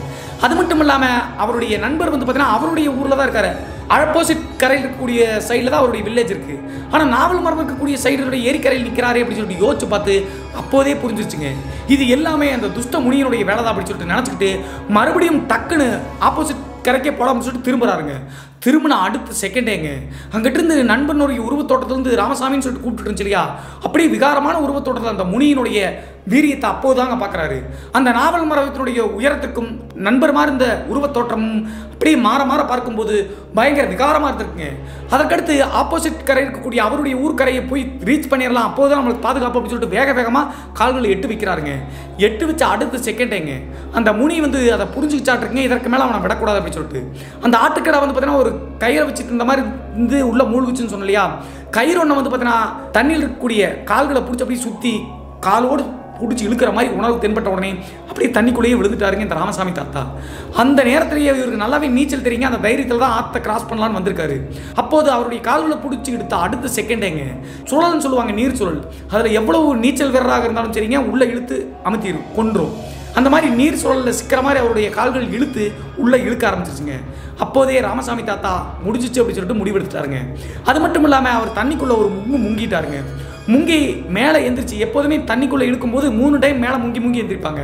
அது மட்டும் இல்லாமல் அவருடைய நண்பர் வந்து பார்த்தீங்கன்னா அவருடைய ஊரில் தான் இருக்காரு. ஆப்போசிட் கரையில் இருக்கக்கூடிய சைடில் தான் அவருடைய வில்லேஜ் இருக்குது. ஆனால் நாவல் மரம் இருக்கக்கூடிய சைடுடைய ஏரிக்கரையில் நிற்கிறாரே அப்படின்னு சொல்லிட்டு யோசிச்சு பார்த்து அப்போதே புரிஞ்சிருச்சுங்க இது எல்லாமே அந்த துஷ்ட முனியினுடைய வேலை தான் அப்படின்னு சொல்லிட்டு நினச்சிக்கிட்டு மறுபடியும் டக்குன்னு ஆப்போசிட் கரைக்கே போடாமல் சொல்லிட்டு திரும்புறாருங்க. திரும்பின அடுத்த செகண்டேங்க அங்கிட்ட இருந்து நண்பனுடைய உருவத்தோட்டத்திலிருந்து ராமசாமின்னு சொல்லிட்டு கூப்பிட்டு இருந்துச்சு இல்லையா, அப்படியே விகாரமான உருவத்தோட்டத்தில் அந்த முனியினுடைய வீரியத்தை அப்போதாங்க பார்க்குறாரு. அந்த நாவல் மரத்தினுடைய உயரத்துக்கும் நண்பர் மாதிரி இந்த உருவத்தோற்றமும் அப்படியே மாற மாற பார்க்கும்போது பயங்கர விகாரமாக இருந்திருக்குங்க. அதற்கடுத்து ஆப்போசிட் கரை இருக்கக்கூடிய அவருடைய ஊர்க்கரையை போய் ரீச் பண்ணிடலாம், அப்போதான் நம்மளுக்கு பாதுகாப்பு அப்படின்னு சொல்லிட்டு வேக வேகமாக கால்களை எட்டு வைக்கிறாருங்க. எட்டு வச்ச அடுத்த செகண்டேங்க அந்த முனி வந்து அதை புரிஞ்சுக்கிச்சாட்டிருக்குங்க, இதற்கு மேலே அவனை விடக்கூடாது அப்படின்னு சொல்லிட்டு. அந்த ஆட்டுக்கடை வந்து பார்த்தீங்கன்னா ஒரு கயிறை வச்சுட்டு இந்த மாதிரி இருந்து உள்ள மூழ்குச்சுன்னு சொன்ன இல்லையா, கயிறு ஒன்று வந்து பார்த்தீங்கன்னா தண்ணியில் இருக்கக்கூடிய கால்களை பிடிச்சி அப்படியே சுற்றி காலோடு பிடிச்சி இழுக்கிற மாதிரி உணர்வு தென்பட்ட உடனே அப்படியே தண்ணிக்குள்ளேயே விழுந்துட்டாருங்க இந்த ராமசாமி தாத்தா. அந்த நேரத்திலேயே இவருக்கு நல்லாவே நீச்சல் தெரியுங்க. அந்த தைரியத்தில் தான் ஆற்றை கிராஸ் பண்ணலான்னு வந்திருக்காரு. அப்போது அவருடைய கால்களை பிடிச்சி எடுத்த அடுத்த செகண்டேங்க சுழல்னு சொல்லுவாங்க, நீர் சுழல். அதில் எவ்வளவு நீச்சல் வீரராக இருந்தாலும் சரிங்க உள்ளே இழுத்து அமுத்திடும் கொன்றும். அந்த மாதிரி நீர் சுழலில் சிக்கிற மாதிரி அவருடைய கால்கள் இழுத்து உள்ளே இழுக்க ஆரம்பிச்சிருச்சுங்க. அப்போதே ராமசாமி தாத்தா முடிஞ்சிச்சு அப்படின்னு சொல்லிட்டு முடிவெடுத்துட்டாருங்க. அது மட்டும் இல்லாமல் அவர் தண்ணிக்குள்ளே ஒரு முங்கிட்டாருங்க. முங்கி மேலே எந்திரிச்சு, எப்போதுமே தண்ணிக்குள்ளே இழுக்கும்போது 3 டைம் மேலே முங்கி எந்திரிப்பாங்க.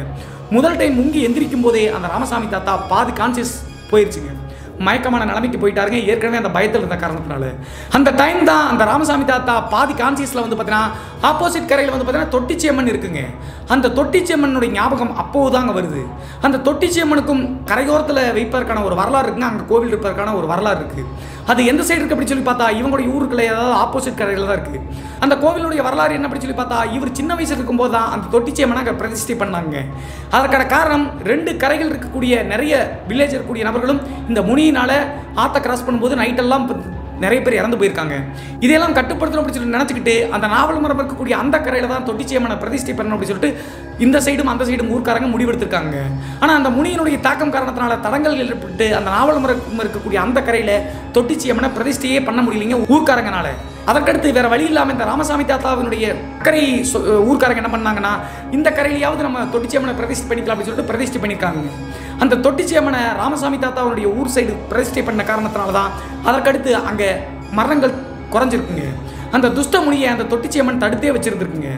முதல் டைம் முங்கி எந்திரிக்கும் போதே அந்த ராமசாமி தாத்தா பாதி கான்சியஸ் போயிடுச்சுங்க, மயக்கமான நிலைமைக்கு போயிட்டாருங்க. ஏற்கனவே அந்த பயத்தில் இருந்த காரணத்தினால அந்த டைம் தான் அந்த ராமசாமி தாத்தா பாதி கான்சியஸில் வந்து பார்த்தீங்கன்னா ஆப்போசிட் கரையில் வந்து பார்த்தீங்கன்னா தொட்டிச்சியம்மன் இருக்குங்க. அந்த தொட்டிச்சியம்மனுடைய ஞாபகம் அப்போதாங்க வருது. அந்த தொட்டிச்சியம்மனுக்கும் கரையோரத்தில் வைப்பதற்கான ஒரு வரலாறு இருக்குங்க, அங்கே கோவில் இருப்பதற்கான ஒரு வரலாறு இருக்குது. அது எந்த சைடு இருக்குது அப்படின்னு சொல்லி பார்த்தா இவங்களுடைய ஊருக்குள்ள ஏதாவது ஆப்போசிட் கரையில் தான் இருக்குது. அந்த கோவிலுடைய வரலாறு என்ன அப்படின்னு சொல்லி பார்த்தா இவர் சின்ன வயசு இருக்கும்போது தான் அந்த தொட்டிச்சியம்மனை பிரதிஷ்டை பண்ணாங்க. அதற்கான காரணம் 2 கரைகள் இருக்கக்கூடிய நிறைய வில்லேஜ் இருக்கக்கூடிய நபர்களும் இந்த முனியினால் ஆற்றை கிராஸ் பண்ணும்போது நைட்டெல்லாம் நிறைய பேர் இறந்து போயிருக்காங்க. இதையெல்லாம் கட்டுப்படுத்தணும் அப்படின்னு சொல்லி நினச்சிக்கிட்டு அந்த நாவல் மரம் இருக்கக்கூடிய அந்த கரையில் தான் தொட்டிச்சியம்மனை பிரதிஷ்டை பண்ணணும் அப்படின்னு சொல்லிட்டு இந்த சைடும் அந்த சைடும் ஊர்க்காரங்க முடிவெடுத்திருக்காங்க. ஆனால் அந்த முனியினுடைய தாக்கம் காரணத்தினால தடங்கள் ஏற்பட்டு அந்த நாவல் மரம் இருக்கக்கூடிய அந்த கரையில் தொட்டிச்சியம்மனை பிரதிஷ்டையே பண்ண முடியலைங்க ஊர்க்காரங்கனால. அதற்கடுத்து வேற வழி இல்லாமல் இந்த ராமசாமி தாத்தாவினுடைய கரை ஊர்க்காரங்க என்ன பண்ணாங்கன்னா, இந்த கரையிலையாவது நம்ம தொட்டிச்சியம்மனை பிரதிஷ்டை பண்ணிக்கலாம் அப்படின்னு சொல்லிட்டு பிரதிஷ்டை பண்ணியிருக்காங்க. அந்த தொட்டிச்சியம்மனை ராமசாமி தாத்தாவுடைய ஊர் சைடு பிரதிஷ்டை பண்ண காரணத்தினால தான் அதற்கடுத்து அங்கே மரணங்கள் குறைஞ்சிருக்குங்க. அந்த துஷ்ட முனியை அந்த தொட்டிச்சியம்மன் தடுத்தே வச்சிருந்துருக்குங்க.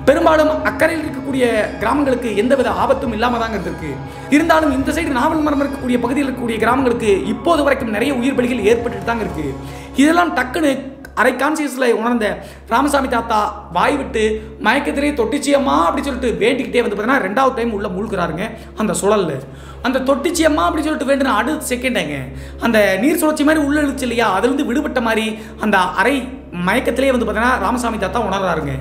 பெரும்பாலும் அக்கறையில் இருக்கக்கூடிய கிராமங்களுக்கு எந்தவித ஆபத்தும் இல்லாமல் தாங்க இருக்கு. இருந்தாலும் இந்த சைடு நாவல் மரம் இருக்கக்கூடிய பகுதியில் இருக்கக்கூடிய கிராமங்களுக்கு இப்போது வரைக்கும் நிறைய உயிர் பலிகள் ஏற்பட்டு தாங்க இருக்கு. இதெல்லாம் டக்குன்னு அரை கான்சியஸில் உணர்ந்த ராமசாமி தாத்தா வாய் விட்டு மயக்கத்திலே தொட்டிச்சியம்மா அப்படின்னு சொல்லிட்டு வேண்டிக்கிட்டே வந்து பார்த்தீங்கன்னா 2வது டைம் உள்ள மூழ்கிறாருங்க அந்த சுழல்ல. அந்த தொட்டிச்சியம்மா அப்படின்னு சொல்லிட்டு வேண்டின அடுத்த செகண்டாங்க அந்த நீர் சுழற்சி மாதிரி உள்ள இழுச்சு இல்லையா, அதுலேருந்து விடுபட்ட மாதிரி அந்த அரை மயக்கத்திலே வந்து பார்த்தீங்கன்னா ராமசாமி தாத்தா உணர்றாருங்க.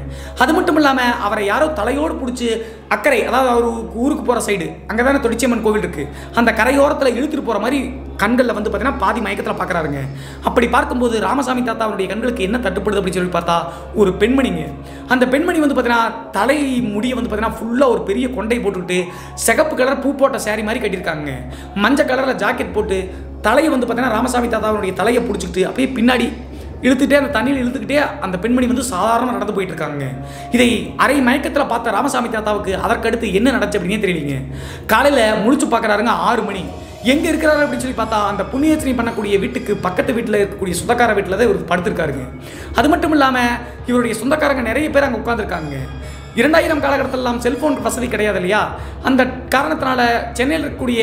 அது மட்டும் இல்லாமல் அவரை யாரோ தலையோடு பிடிச்சி அக்கறை, அதாவது அவர் ஊருக்கு போகிற சைடு அங்கே தானே தொட்டிச்சியம்மன் கோவில் இருக்குது, அந்த கரையோரத்தில் இழுத்துட்டு போகிற மாதிரி கண்களில் வந்து பார்த்தீங்கன்னா பாதி மயக்கத்தில் பார்க்குறாருங்க. அப்படி பார்க்கும்போது ராமசாமி தாத்தாவுடைய கண்களுக்கு என்ன தட்டுப்படுது அப்படின்னு சொல்லி பார்த்தா ஒரு பெண்மணிங்க. அந்த பெண்மணி வந்து பார்த்தீங்கன்னா தலை முடியை வந்து பார்த்தீங்கன்னா ஃபுல்லாக ஒரு பெரிய கொண்டை போட்டுக்கிட்டு சிகப்பு கலர் பூ போட்ட சேரீ மாதிரி கட்டியிருக்காங்க. மஞ்சள் கலரில் ஜாக்கெட் போட்டு தலையை வந்து பார்த்தீங்கன்னா ராமசாமி தாத்தாவுடைய தலையை பிடிச்சிக்கிட்டு அப்படியே பின்னாடி இழுத்துட்டே அந்த தண்ணியில் இழுத்துக்கிட்டே அந்த பெண்மணி வந்து சாதாரணமாக நடந்து போயிட்டு இருக்காங்க. இதை அரை மயக்கத்தில் பார்த்த ராமசாமி தாத்தாவுக்கு அதற்கடுத்து என்ன நடந்துச்சு அப்படின்னே தெரியலீங்க. காலையில் முழிச்சு பார்க்குறாருங்க 6 மணி. எங்கே இருக்கிறாரு அப்படின்னு சொல்லி பார்த்தா அந்த புண்ணியர்ச்சனை பண்ணக்கூடிய வீட்டுக்கு பக்கத்து வீட்டில் இருக்கக்கூடிய சொந்தக்கார வீட்டில் தான் இவர் படுத்திருக்காருங்க. அது மட்டும் இல்லாமல் இவருடைய சொந்தக்காரங்க நிறைய பேர் அங்கே உட்காந்துருக்காங்க. 2000 காலகட்டத்திலாம் செல்போன் வசதி கிடையாது இல்லையா, அந்த காரணத்தினால சென்னையில் இருக்கக்கூடிய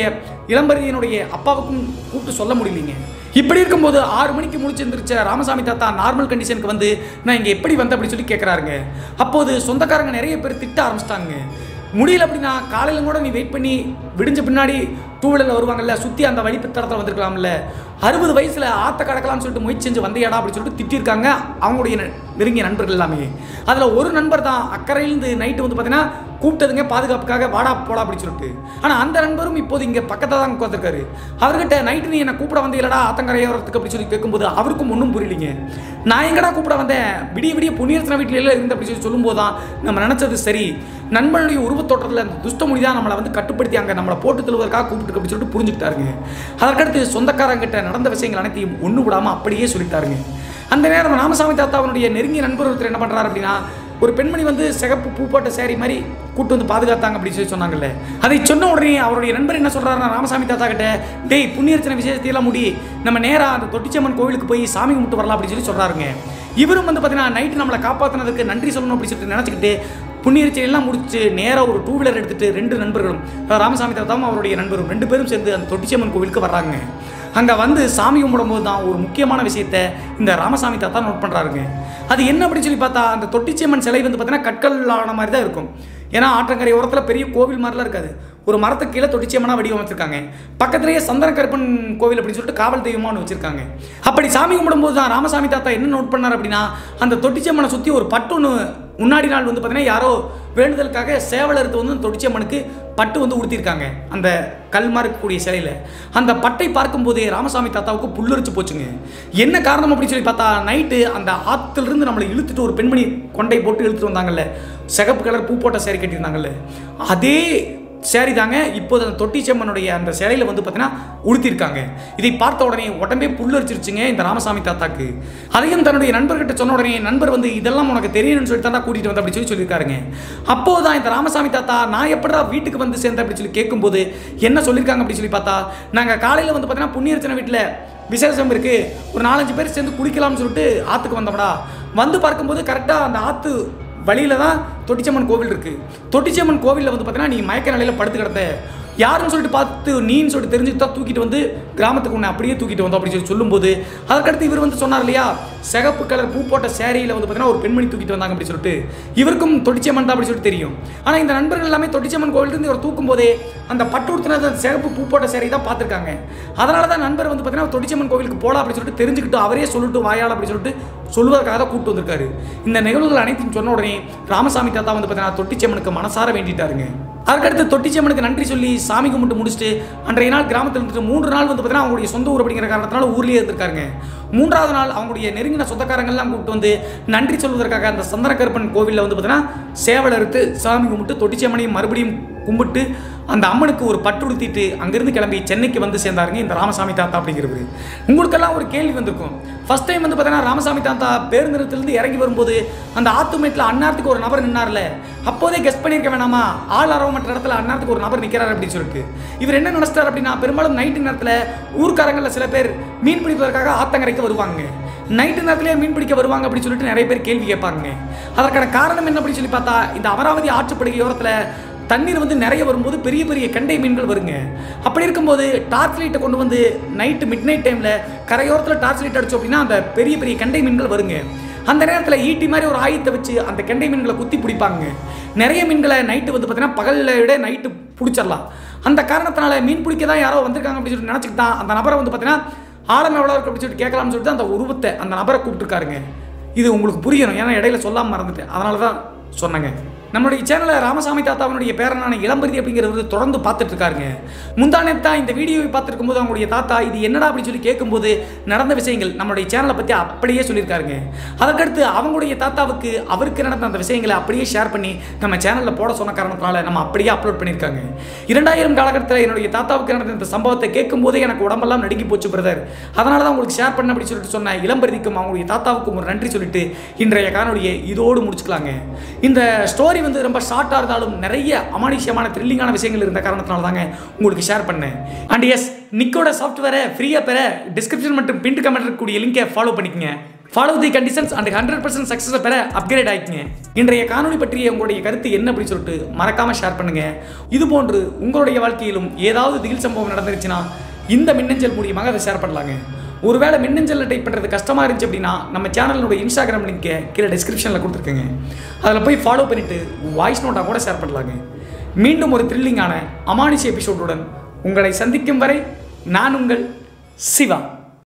இளம்பரியினுடைய அப்பாவுக்கும் கூப்பிட்டு சொல்ல முடியலைங்க. இப்படி இருக்கும்போது 6 மணிக்கு முடிச்சிருந்துருச்ச ராமசாமி தாத்தா நார்மல் கண்டிஷனுக்கு வந்து நான் இங்கே எப்படி வந்தேன் அப்படின்னு சொல்லி கேட்குறாருங்க. அப்போது சொந்தக்காரங்க நிறைய பேர் திட்ட ஆரம்பிச்சிட்டாங்க. முடியல அப்படின்னா காலையில் கூட நீ வெயிட் பண்ணி விடிஞ்ச பின்னாடி 2 வீலரில் வருவாங்கல்ல, சுற்றி அந்த வழித்தடத்தில் வந்திருக்கலாம்ல, 60 வயசில் ஆற்ற கடக்கலாம்னு சொல்லிட்டு முயற்சி செஞ்சு வந்தையாடா அப்படின்னு சொல்லிட்டு திட்டிருக்காங்க அவங்களுடைய நெருங்கிய நண்பர்கள் எல்லாமே. அதில் ஒரு நண்பர் தான் அக்கறையிலேருந்து நைட்டு வந்து பார்த்தீங்கன்னா கூப்பிட்டதுங்க பாதுகாப்புக்காக வாடா போடா அப்படின்னு சொல்லிட்டு. ஆனால் அந்த நண்பரும் இப்போது இங்கே பக்கத்தில் தான் உட்காந்துருக்காரு. அவர்கிட்ட நைட்டு நீ என்னை கூப்பிட வந்தீங்களா ஆத்தங்கரையோரத்துக்கு அப்படின்னு சொல்லி கேட்கும்போது அவருக்கும் ஒன்றும் புரியலிங்க. நான் எங்கடா கூப்பிட வந்தேன், விடிய விடிய புண்ணியர்த்தனை வீட்டில எல்லாம் இருந்து அப்படின்னு சொல்லி சொல்லும்போது தான் நம்ம நினச்சது சரி, நண்பனுடைய உருவத்தோட்டத்தில் அந்த துஷ்டமொழி தான் நம்மளை வந்து கட்டுப்படுத்தி அங்கே நம்மளை போட்டு தழுவதற்காக கூப்பிட்டு அப்படின்னு சொல்லிட்டு புரிஞ்சுக்கிட்டாருங்க. அதற்கடுத்து சொந்தக்காரங்கிட்ட நடந்த விஷயங்கள் அனைத்தையும் ஒன்று விடாமல் அப்படியே சொல்லிட்டாருங்க. அந்த நேரம் ராமசாமி தாத்தாவுடைய நெருங்கிய நண்பர் ஒருத்தர் என்ன பண்ணுறாரு அப்படின்னா, ஒரு பெண்மணி வந்து சிகப்பு பூ போட்ட சேரீ மாதிரி கூட்டு வந்து பாதுகாத்தாங்க அப்படின்னு சொல்லி சொன்னாங்கல்ல. அதை சொன்ன உடனே அவருடைய நண்பர் என்ன சொல்கிறாருன்னா ராமசாமி தாத்தா கிட்ட, டேய் புண்ணியர்ச்சனை விசேஷத்தையெல்லாம் முடி, நம்ம நேராக அந்த தொட்டிச்சியம்மன் கோவிலுக்கு போய் சாமி கும்பிட்டு வரலாம் அப்படின்னு சொல்லி சொல்கிறாருங்க. இவரும் வந்து பார்த்தீங்கன்னா நைட்டு நம்மளை காப்பாற்றினதுக்கு நன்றி சொல்லணும் அப்படின்னு சொல்லிட்டு நினச்சிக்கிட்டு புண்ணியர்ச்சனையெல்லாம் முடிச்சு நேராக ஒரு 2 வீலர் எடுத்துகிட்டு 2 நண்பர்களும் ராமசாமி தாத்தாவும் அவருடைய நண்பரும் 2 பேரும் சேர்ந்து அந்த தொட்டிச்சியம்மன் கோவிலுக்கு வர்றாங்க. அங்கே வந்து சாமி கும்பிடும்போது தான் ஒரு முக்கியமான விஷயத்தை இந்த ராமசாமி தாத்தா நோட் பண்ணுறாருங்க. அது என்ன அப்படின்னு சொல்லி பார்த்தா அந்த தொட்டிச்சியம்மன் சிலை வந்து பார்த்தீங்கன்னா கற்கள் ஆன மாதிரி தான் இருக்கும். ஏன்னா ஆற்றங்கரை ஓரத்தில் பெரிய கோவில் மாதிரிலாம் இருக்காது, ஒரு மரத்துக்கு கீழே தொட்டிச்சியம்மனாக வடிவமைச்சிருக்காங்க. பக்கத்திலேயே சந்தன கருப்பன் கோவில் அப்படின்னு சொல்லிட்டு காவல் தெய்வமானு வச்சிருக்காங்க. அப்படி சாமி கும்பிடும்போது தான் ராமசாமி தாத்தா என்ன நோட் பண்ணார் அப்படின்னா, அந்த தொட்டிச்சியம்மனை சுற்றி ஒரு பட்டு ஒன்று முன்னாடி நாள் வந்து பார்த்தீங்கன்னா யாரோ வேண்டுதலுக்காக சேவல் எடுத்து வந்து தொட்டிச்சியம்மனுக்கு பட்டு வந்து உடுத்திருக்காங்க அந்த கல்மா இருக்கக்கூடிய சிலையில். அந்த பட்டை பார்க்கும்போதே ராமசாமி தாத்தாவுக்கு புல்லரிச்சு போச்சுங்க. என்ன காரணம் அப்படின்னு சொல்லி பார்த்தா, நைட்டு அந்த ஆற்றிலிருந்து நம்மளை இழுத்துட்டு ஒரு பெண்மணி கொண்டை போட்டு இழுத்துட்டு வந்தாங்கல்ல, சிகப்பு கலர் பூ போட்ட சேரீ கட்டியிருந்தாங்கல்ல, அதே சேரீ தாங்க இப்போது அந்த தொட்டிச்சியம்மனுடைய அந்த சிலையில் வந்து பார்த்தீங்கன்னா உடுத்திருக்காங்க. இதை பார்த்த உடனே உடம்பே புல்லரிச்சிருச்சுங்க இந்த ராமசாமி தாத்தாக்கு. அதையும் தன்னுடைய நண்பர்கிட்ட சொன்ன உடனே நண்பர் வந்து இதெல்லாம் உனக்கு தெரியணும்னு சொல்லி தான் கூட்டிகிட்டு வந்து அப்படி சொல்லி சொல்லியிருக்காருங்க. அப்போதான் இந்த ராமசாமி தாத்தா நான் எப்படா வீட்டுக்கு வந்து சேர்ந்தேன் அப்படின்னு சொல்லி கேட்கும்போது என்ன சொல்லியிருக்காங்க அப்படின்னு சொல்லி பார்த்தா, நாங்கள் காலையில் வந்து பார்த்தீங்கன்னா புண்ணியர்ச்சனை வீட்டில் விசேஷம் இருக்குது, ஒரு 4-5 பேர் சேர்ந்து குளிக்கலாம்னு சொல்லிட்டு ஆற்றுக்கு வந்தோம்டா. வந்து பார்க்கும்போது கரெக்டாக அந்த ஆற்று வழியில் தான் தொட்டிச்சியம்மன் கோவில் இருக்குது. தொட்டிச்சியம்மன் கோவிலில் வந்து பார்த்தீங்கன்னா நீ மயக்க நிலையில் படுத்து கிடந்த, யாருன்னு சொல்லிட்டு பார்த்து நீன்னு சொல்லிட்டு தெரிஞ்சுட்டு தான் தூக்கிட்டு வந்து கிராமத்துக்கு ஒன்று அப்படியே தூக்கிட்டு வந்தோம் அப்படின்னு சொல்லி சொல்லும்போது, அதற்கடுத்து இவர் வந்து சொன்னார் இல்லையா, சிகப்பு கலர் பூ போட்ட சேரீயில் வந்து பார்த்தீங்கன்னா ஒரு பெண்மணி தூக்கிட்டு வந்தாங்க அப்படின்னு சொல்லிட்டு, இவருக்கும் தொட்டிச்சியம்மன் தான் அப்படி சொல்லிட்டு தெரியும். ஆனால் இந்த நண்பர்கள் எல்லாமே தொட்டிச்சியம்மன் கோவிலிருந்து இவர் தூக்கும் போதே அந்த பட்டு உடுத்தினது அந்த சிகப்பு பூ போட்ட சேரீ தான் பார்த்துருக்காங்க. அதனால தான் நண்பர் வந்து பார்த்தீங்கன்னா தொட்டிச்சியம்மன் கோவிலுக்கு போகலாம் அப்படின்னு சொல்லிட்டு தெரிஞ்சுக்கிட்டு அவரே சொல்லிட்டு வாயால் அப்படின்னு சொல்லிட்டு சொல்வதற்காக தான் கூப்பிட்டு வந்திருக்காரு. இந்த நிகழ்வுகள் அனைத்தையும் சொன்ன உடனே ராமசாமி தாத்தா வந்து பார்த்தீங்கன்னா தொட்டிச்சியம்மனுக்கு மனசார வேண்டிட்டாருங்க. அதுக்கடுத்து தொட்டிச்சியம்மனுக்கு நன்றி சொல்லி சாமி கும்பிட்டு முடிச்சுட்டு அன்றைய நாள் கிராமத்தில் இருந்துட்டு 3 நாள் வந்து பார்த்தீங்கன்னா அவங்களுடைய சொந்த ஊர் அப்படிங்கிற காரணத்தினால ஊர்லேயே இருந்திருக்காருங்க. மூன்றாவது நாள் அவங்களுடைய நெருங்கின சொந்தக்காரங்கள்லாம் கூப்பிட்டு வந்து நன்றி சொல்வதற்காக அந்த சந்தனக்கருப்பன் கோவிலில் வந்து பார்த்தீங்கன்னா சேவல் அறுத்து சாமி கும்பிட்டு தொட்டிச்சம்மனையும் மறுபடியும் கும்பிட்டு அந்த அம்மனுக்கு ஒரு பட்டு உடுத்திட்டு அங்கிருந்து கிளம்பி சென்னைக்கு வந்து சேர்ந்தாருங்க இந்த ராமசாமி தாத்தா அப்படிங்கிறது. உங்களுக்கெல்லாம் ஒரு கேள்வி வந்திருக்கும். ஃபர்ஸ்ட் டைம் வந்து பார்த்தீங்கன்னா ராமசாமி தாத்தா பேருந்து நிலையத்திலிருந்து இறங்கி வரும்போது அந்த ஆத்துமேட்டில் அந்நேரத்துக்கு ஒரு நபர் நின்னார்ல, அப்போதே கெஸ்ட் பண்ணியிருக்க வேணாமா, ஆள் அரவமற்ற இடத்துல அந்நேரத்துக்கு ஒரு நபர் நிற்கிறார் அப்படின்னு சொல்லிட்டு. இவர் என்ன நினைச்சிட்டார் அப்படின்னா, பெரும்பாலும் நைட்டு நேரத்தில் ஊர்க்காரங்களில் சில பேர் மீன் பிடிப்பதற்காக ஆத்தங்கரைக்கு வருவாங்க. நைட்டு நேரத்திலேயே மீன் பிடிக்க வருவாங்க அப்படின்னு சொல்லிட்டு நிறைய பேர் கேள்வி கேட்பாங்க. அதற்கான காரணம் என்ன அப்படின்னு சொல்லி பார்த்தா, இந்த அமராவதி ஆற்றுப்படுகையோரத்தில் தண்ணீர் வந்து நிறைய வரும்போது பெரிய பெரிய கெண்டை மீன்கள் வருங்க. அப்படி இருக்கும்போது டார்ச் லைட்டை கொண்டு வந்து நைட்டு மிட் நைட் டைமில் கரையோரத்தில் டார்ச் லைட் அடிச்சோம் அப்படின்னா அந்த பெரிய பெரிய கெண்டை மீன்கள் வருங்க. அந்த நேரத்தில் ஈட்டி மாதிரி ஒரு ஆயுதத்தை வச்சு அந்த கெண்டை மீன்களை குத்தி பிடிப்பாங்க. நிறைய மீன்களை நைட்டு வந்து பார்த்தீங்கன்னா பகலில் விட நைட்டு பிடிச்சிடலாம். அந்த காரணத்தினால மீன் பிடிக்க தான் யாரோ வந்திருக்காங்க அப்படின்னு சொல்லிட்டு நினச்சிட்டு தான் அந்த நபரை வந்து பார்த்தீங்கன்னா ஆழம் எவ்வளோ இருக்கு அப்படின்னு சொல்லிட்டு கேட்கலாம்னு சொல்லிட்டு அந்த உருவத்தை அந்த நபரை கூப்பிட்டுருக்காருங்க. இது உங்களுக்கு புரியணும், ஏன்னா இடையில சொல்லாமல் மறந்துட்டு, அதனால தான் சொன்னேங்க. நம்மளுடைய சேனலில் ராமசாமி தாத்தாவினுடைய பேரனான இளம்பருதி அப்படிங்கிறவர் தொடர்ந்து பார்த்துட்டு இருக்காருங்க. முந்தானேத்தா இந்த வீடியோவை பார்த்துருக்கும் போது அவங்களுடைய தாத்தா இது என்னடா அப்படின்னு சொல்லி கேட்கும்போது நடந்த விஷயங்கள் நம்மளுடைய சேனலை பற்றி அப்படியே சொல்லியிருக்காருங்க. அதற்கடுத்து அவங்களுடைய தாத்தாவுக்கு அவருக்கு நடந்த அந்த விஷயங்களை அப்படியே ஷேர் பண்ணி நம்ம சேனலில் போட சொன்ன காரணத்தினால நம்ம அப்படியே அப்லோட் பண்ணியிருக்காங்க. 2000 காலகட்டத்தில் என்னுடைய தாத்தாவுக்கு நடந்த இந்த சம்பவத்தை கேட்கும் போதே எனக்கு உடம்பெல்லாம் நடுங்கி போச்சு பிரதர். அதனால தான் உங்களுக்கு ஷேர் பண்ண அப்படின்னு சொல்லிட்டு சொன்ன இளம்பருதிக்கும் அவங்களுடைய தாத்தாவுக்கும் ஒரு நன்றி சொல்லிட்டு இன்றைய காணொலியை இதோடு முடிச்சுக்கலாங்க. இந்த ஸ்டோரி வந்து ரொம்ப ஷார்ட்டாக இருந்தாலும் நிறைய அமானுஷ்யமான த்ரில்லிங்கான விஷயங்கள் இருந்த காரணத்தினால தாங்க உங்களுக்கு ஷேர் பண்ணேன். அண்ட் எஸ், நிக்கோட சாஃப்ட்வேரை ஃப்ரீயாக பெற டிஸ்கிரிப்ஷன் மற்றும் பின் கமெண்ட் இருக்கக்கூடிய லிங்கை ஃபாலோ பண்ணிக்கங்க. ஃபாலோ தி கண்டிஷன்ஸ் அண்ட் 100% சக்ஸஸை பெற அப்கிரேட் ஆகிக்கங்க. இன்றைய காணொலி பற்றிய உங்களுடைய கருத்து என்ன அப்படின்னு சொல்லிட்டு மறக்காமல் ஷேர் பண்ணுங்கள். இதுபோன்று உங்களுடைய வாழ்க்கையிலும் ஏதாவது திகில் சம்பவம் நடந்துருச்சுன்னா இந்த மின்னஞ்சல் மூலியமாக அதை ஷேர் பண்ணலாங்க. ஒருவேளை மின்னஞ்சலில் டைப் பண்ணுறது கஷ்டமாக இருந்துச்சு அப்படின்னா நம்ம சேனலோட இன்ஸ்டாகிராம் லிங்கை கீழே டிஸ்கிரிப்ஷனில் கொடுத்துருக்கேங்க. அதில் போய் ஃபாலோ பண்ணிவிட்டு வாய்ஸ் நோட்டாக கூட ஷேர் பண்ணலாங்க. மீண்டும் ஒரு த்ரில்லிங்கான அமானுஷ்ய எபிசோடுடன் உங்களை சந்திக்கும் வரை நான் உங்கள் சிவா.